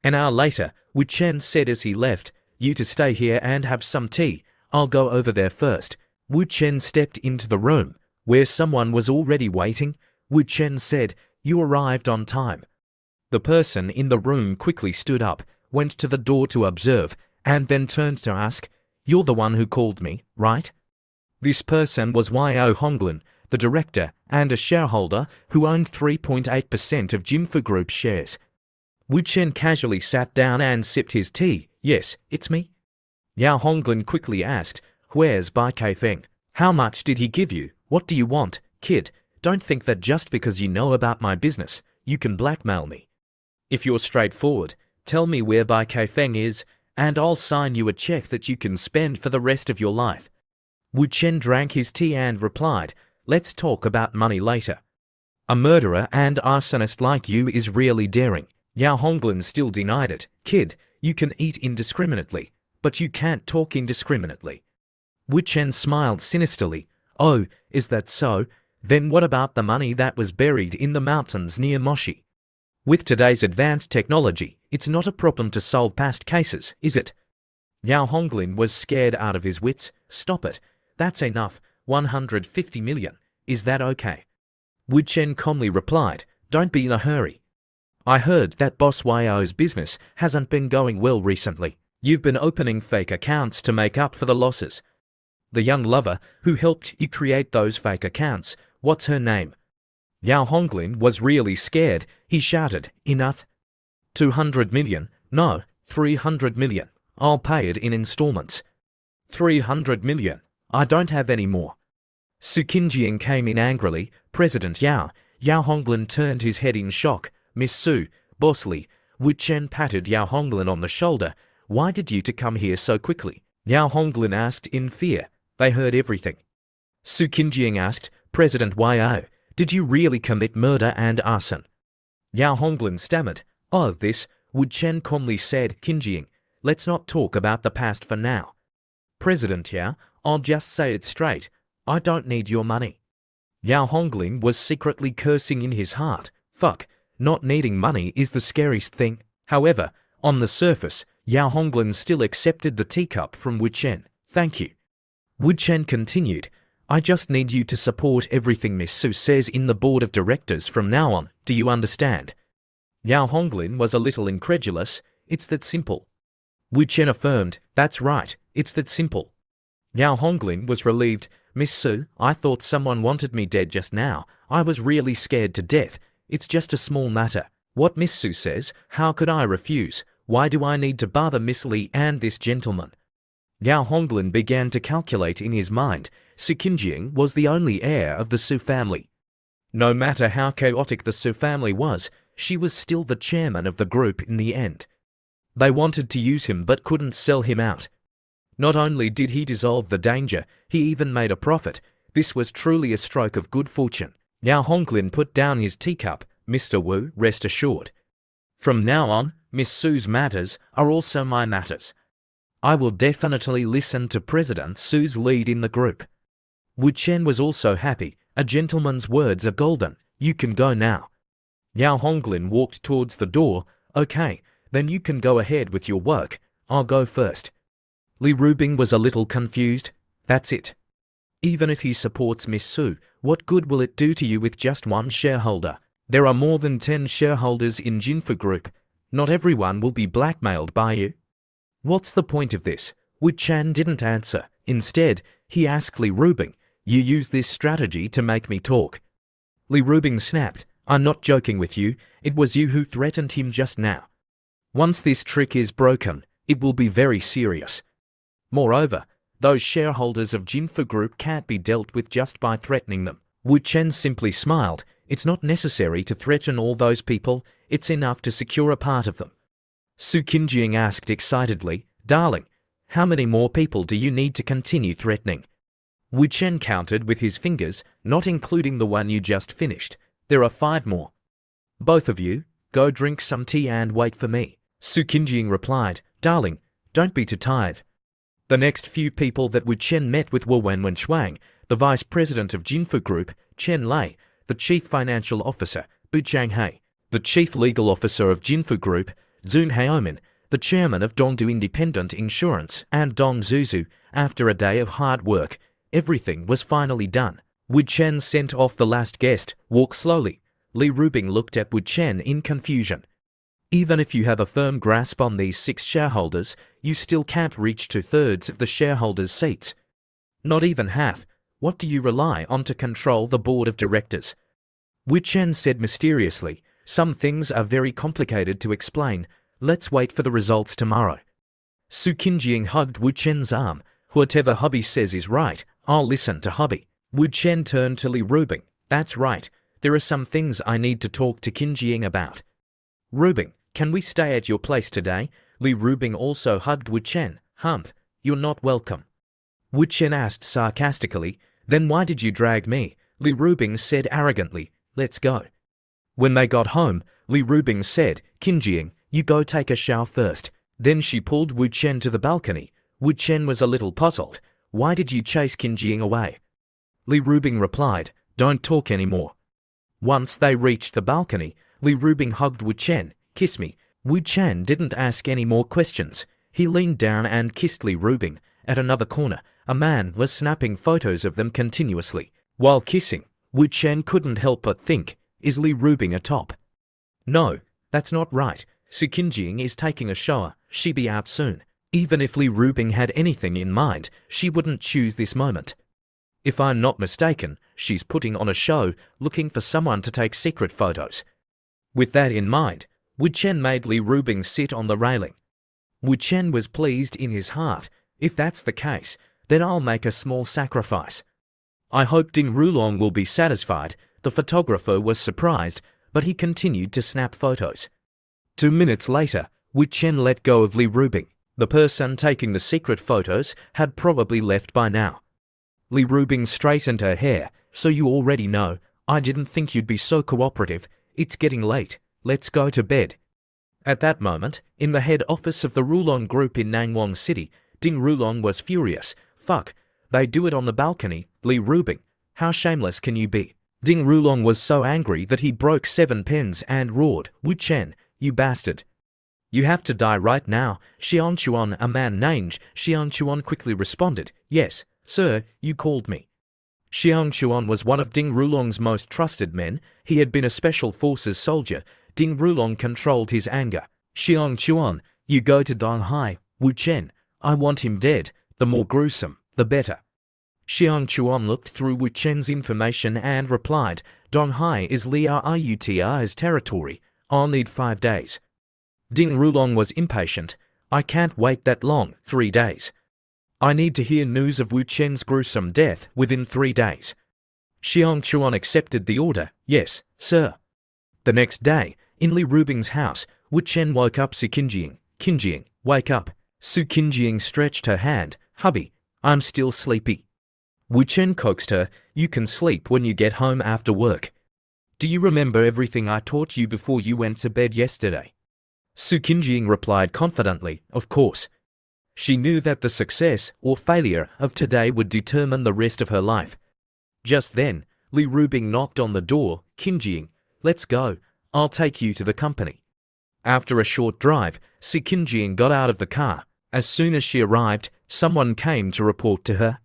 An hour later, Wu Chen said as he left, "You to stay here and have some tea. I'll go over there first." Wu Chen stepped into the room, where someone was already waiting. Wu Chen said, "You arrived on time." The person in the room quickly stood up, went to the door to observe, and then turned to ask, "You're the one who called me, right?" This person was Yao Honglin, the director and a shareholder who owned 3.8% of Jinfu Group shares. Wu Chen casually sat down and sipped his tea. "Yes, it's me." Yao Honglin quickly asked, "Where's Bai Kaifeng? How much did he give you? What do you want? Kid, don't think that just because you know about my business, you can blackmail me. If you're straightforward, tell me where Bai Kaifeng is, and I'll sign you a check that you can spend for the rest of your life." Wu Chen drank his tea and replied, "Let's talk about money later. A murderer and arsonist like you is really daring." Yao Honglin still denied it. "Kid, you can eat indiscriminately, but you can't talk indiscriminately." Wu Chen smiled sinisterly. "Oh, is that so? Then what about the money that was buried in the mountains near Moshi? With today's advanced technology, it's not a problem to solve past cases, is it?" Yao Honglin was scared out of his wits. "Stop it. That's enough. 150 million. Is that okay?" Wu Chen calmly replied, "Don't be in a hurry. I heard that Boss Yao's business hasn't been going well recently. You've been opening fake accounts to make up for the losses. The young lover who helped you create those fake accounts, what's her name?" Yao Honglin was really scared. He shouted, "Enough. 200 million? No, 300 million. I'll pay it in installments." 300 million. I don't have any more. Su Qinjiang came in angrily. "President Yao." Yao Honglin turned his head in shock. "Miss Su, Boss Li." Wu Chen patted Yao Honglin on the shoulder. "Why did you to come here so quickly?" Yao Honglin asked in fear. They heard everything. Su Qinjiang asked, "President Yao, did you really commit murder and arson?" Yao Honglin stammered, "Oh, this." Wu Chen calmly said, "Qinjiang, let's not talk about the past for now. President Yao, I'll just say it straight. I don't need your money." Yao Honglin was secretly cursing in his heart. Fuck, not needing money is the scariest thing. However, on the surface, Yao Honglin still accepted the teacup from Wu Chen. "Thank you." Wu Chen continued, "I just need you to support everything Miss Su says in the board of directors from now on. Do you understand?" Yao Honglin was a little incredulous. "It's that simple." Wu Chen affirmed, "That's right, it's that simple." Yao Honglin was relieved. "Miss Su, I thought someone wanted me dead just now. I was really scared to death. It's just a small matter. What Miss Su says, how could I refuse? Why do I need to bother Miss Li and this gentleman?" Yao Honglin began to calculate in his mind. Su Qinjiang was the only heir of the Su family. No matter how chaotic the Su family was, she was still the chairman of the group in the end. They wanted to use him but couldn't sell him out. Not only did he dissolve the danger, he even made a profit. This was truly a stroke of good fortune. Yao Honglin put down his teacup. "Mr. Wu, rest assured. From now on, Miss Su's matters are also my matters. I will definitely listen to President Su's lead in the group." Wu Chen was also happy. "A gentleman's words are golden. You can go now." Yao Honglin walked towards the door. "Okay, then you can go ahead with your work. I'll go first." Li Rubing was a little confused. "That's it. Even if he supports Miss Su, what good will it do to you with just one shareholder? There are more than 10 shareholders in Jinfu Group. Not everyone will be blackmailed by you. What's the point of this?" Wu Chen didn't answer. Instead, he asked Li Rubing, "You use this strategy to make me talk?" Li Rubing snapped, "I'm not joking with you. It was you who threatened him just now. Once this trick is broken, it will be very serious. Moreover, those shareholders of Jinfu Group can't be dealt with just by threatening them." Wu Chen simply smiled. "It's not necessary to threaten all those people. It's enough to secure a part of them." Su Qinjiang asked excitedly, "Darling, how many more people do you need to continue threatening?" Wu Chen counted with his fingers, not including the one you just finished. "There are 5 more. Both of you, go drink some tea and wait for me." Su Qinjiang replied, "Darling, don't be too tired." The next few people that Wu Chen met with were Wenwen Shuang, the vice president of Jinfu Group, Chen Lei, the chief financial officer, Bu Changhai, the chief legal officer of Jinfu Group, Zun Haomin, the chairman of Dongdu Independent Insurance and Dongzuzu, after a day of hard work, everything was finally done. Wu Chen sent off the last guest. Walk slowly. Li Rubing looked at Wu Chen in confusion. Even if you have a firm grasp on these 6 shareholders, you still can't reach 2/3 of the shareholders' seats. Not even half. What do you rely on to control the board of directors? Wu Chen said mysteriously, some things are very complicated to explain. Let's wait for the results tomorrow. Su Qinjing hugged Wu Chen's arm. Whatever hubby says is right. I'll listen to hubby. Wu Chen turned to Li Rubing. That's right. There are some things I need to talk to Qinjing about. Rubing, can we stay at your place today? Li Rubing also hugged Wu Chen. Humph, you're not welcome. Wu Chen asked sarcastically. Then why did you drag me? Li Rubing said arrogantly. Let's go. When they got home, Li Rubing said, Qinjing, you go take a shower first. Then she pulled Wu Chen to the balcony. Wu Chen was a little puzzled. Why did you chase Qinjing away? Li Rubing replied, don't talk anymore. Once they reached the balcony, Li Rubing hugged Wu Chen. Kiss me. Wu Chen didn't ask any more questions. He leaned down and kissed Li Rubing. At another corner, a man was snapping photos of them continuously. While kissing, Wu Chen couldn't help but think, is Li Rubing a top? No, that's not right. Su Qinjing is taking a shower. She be out soon. Even if Li Rubing had anything in mind, she wouldn't choose this moment. If I'm not mistaken, she's putting on a show, looking for someone to take secret photos. With that in mind, Wu Chen made Li Rubing sit on the railing. Wu Chen was pleased in his heart. If that's the case, then I'll make a small sacrifice. I hope Ding Rulong will be satisfied. The photographer was surprised, but he continued to snap photos. 2 minutes later, Wu Chen let go of Li Rubing. The person taking the secret photos had probably left by now. Li Rubing straightened her hair. So you already know. I didn't think you'd be so cooperative. It's getting late. Let's go to bed. At that moment, in the head office of the Rulong Group in Nangwang City, Ding Rulong was furious. Fuck, they do it on the balcony. Li Rubing, how shameless can you be? Ding Rulong was so angry that he broke 7 pens and roared, Wu Chen, you bastard. You have to die right now. Xiang Chuan, a man named Xiang Chuan, quickly responded, yes, sir, you called me. Xiang Chuan was one of Ding Rulong's most trusted men. He had been a special forces soldier. Ding Rulong controlled his anger. Xiang Chuan, you go to Donghai. Wu Chen, I want him dead. The more gruesome, the better. Xiang Chuan looked through Wu Chen's information and replied, Donghai is Liaoyutia's territory. I'll need 5 days. Ding Rulong was impatient. I can't wait that long, 3 days. I need to hear news of Wu Chen's gruesome death within 3 days. Xiang Chuan accepted the order. Yes, sir. The next day, in Li Rubing's house, Wu Chen woke up Su Qinjing. Qinjing, wake up. Su Qinjing stretched her hand. Hubby, I'm still sleepy. Wu Chen coaxed her. You can sleep when you get home after work. Do you remember everything I taught you before you went to bed yesterday? Su Qinjing replied confidently, of course. She knew that the success or failure of today would determine the rest of her life. Just then, Li Rubing knocked on the door. Qinjing, let's go. I'll take you to the company. After a short drive, Su Qinjing got out of the car. As soon as she arrived, someone came to report to her.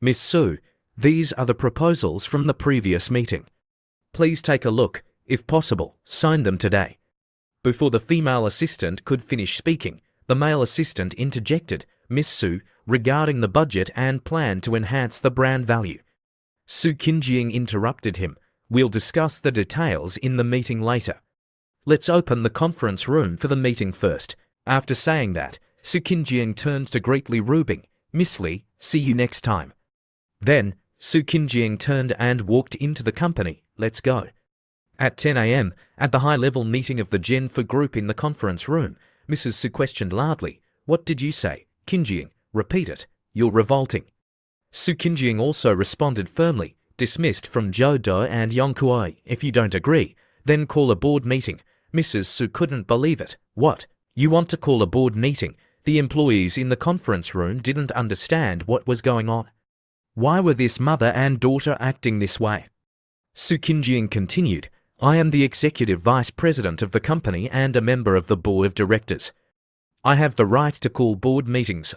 Miss Su, these are the proposals from the previous meeting. Please take a look. If possible, sign them today. Before the female assistant could finish speaking, the male assistant interjected, Miss Su, regarding the budget and plan to enhance the brand value. Su Qinjing interrupted him. We'll discuss the details in the meeting later. Let's open the conference room for the meeting first. After saying that, Su Qinjing turned to greet Li Rubing. Miss Li, see you next time. Then, Su Qinjing turned and walked into the company. Let's go. At 10 a.m., at the high-level meeting of the Jenfa group in the conference room, Mrs. Su questioned loudly, What did you say? Qinjing, repeat it. You're revolting. Su Qinjing also responded firmly, dismissed from Zhou Do and Yongkuo. If you don't agree, then call a board meeting. Mrs. Su couldn't believe it. What? You want to call a board meeting? The employees in the conference room didn't understand what was going on. Why were this mother and daughter acting this way? Su Qinjing continued, I am the executive vice president of the company and a member of the board of directors. I have the right to call board meetings.